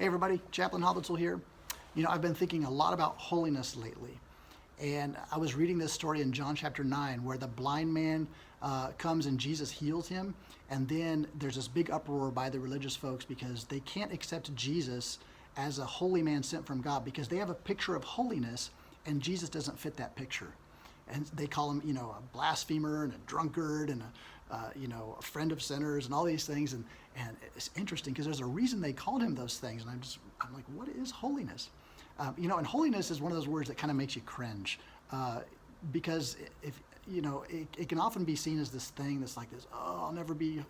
Hey everybody, Chaplain Hobbitzel here. I've been thinking a lot about holiness lately. And I was reading this story in John chapter 9 where the blind man comes and Jesus heals him. And then there's this big uproar by the religious folks because they can't accept Jesus as a holy man sent from God because they have a picture of holiness and Jesus doesn't fit that picture. And they call him, a blasphemer and a drunkard and a friend of sinners and all these things. And it's interesting because there's a reason they called him those things. And I'm like, what is holiness? And holiness is one of those words that kind of makes you cringe because it can often be seen as this thing that's like this, oh, I'll never be,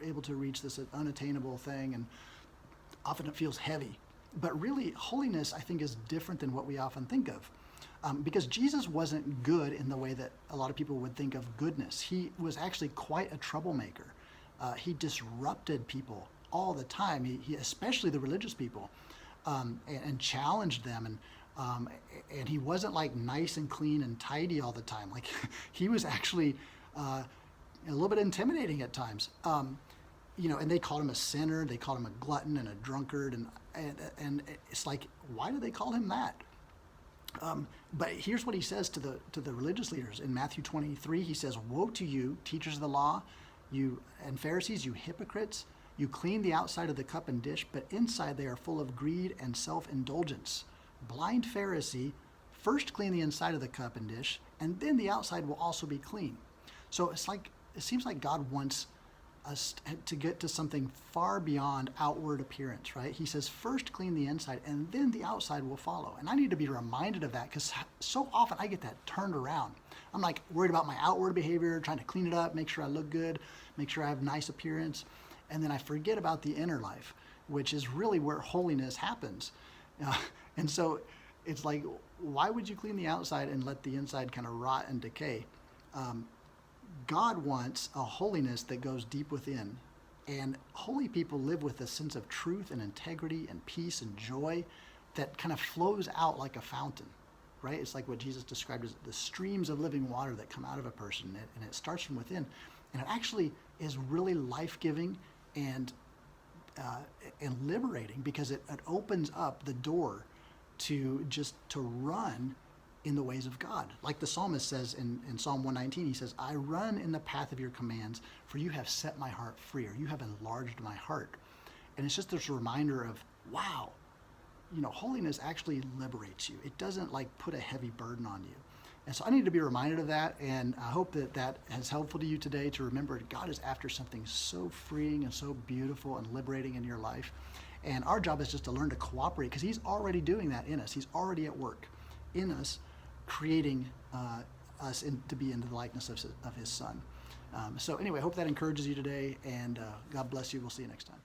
able to reach this unattainable thing. And often it feels heavy. But really, holiness, I think, is different than what we often think of. Because Jesus wasn't good in the way that a lot of people would think of goodness. He was actually quite a troublemaker. He disrupted people all the time, he especially the religious people, and challenged them. And he wasn't like nice and clean and tidy all the time. Like he was actually a little bit intimidating at times. And they called him a sinner. They called him a glutton and a drunkard. And it's like, why do they call him that? But here's what he says to the religious leaders in Matthew 23. He says, "Woe to you, teachers of the law, you and Pharisees, you hypocrites! You clean the outside of the cup and dish, but inside they are full of greed and self-indulgence. Blind Pharisee, first clean the inside of the cup and dish, and then the outside will also be clean." So it seems like God wants us to get to something far beyond outward appearance, right? He says, first clean the inside and then the outside will follow. And I need to be reminded of that because so often I get that turned around. I'm like worried about my outward behavior, trying to clean it up, make sure I look good, make sure I have nice appearance. And then I forget about the inner life, which is really where holiness happens. And so it's like, why would you clean the outside and let the inside kind of rot and decay? God wants a holiness that goes deep within. And holy people live with a sense of truth and integrity and peace and joy that kind of flows out like a fountain, right? It's like what Jesus described as the streams of living water that come out of a person, and it starts from within. And it actually is really life-giving and liberating because it opens up the door to run in the ways of God. Like the psalmist says in Psalm 119, he says, "I run in the path of your commands, for you have set my heart free," or you have enlarged my heart. And it's just this reminder of, wow, holiness actually liberates you. It doesn't like put a heavy burden on you. And so I need to be reminded of that, and I hope that is helpful to you today to remember God is after something so freeing and so beautiful and liberating in your life. And our job is just to learn to cooperate because he's already doing that in us. He's already at work in us, creating us to be into the likeness of his son. So anyway, I hope that encourages you today, and God bless you. We'll see you next time.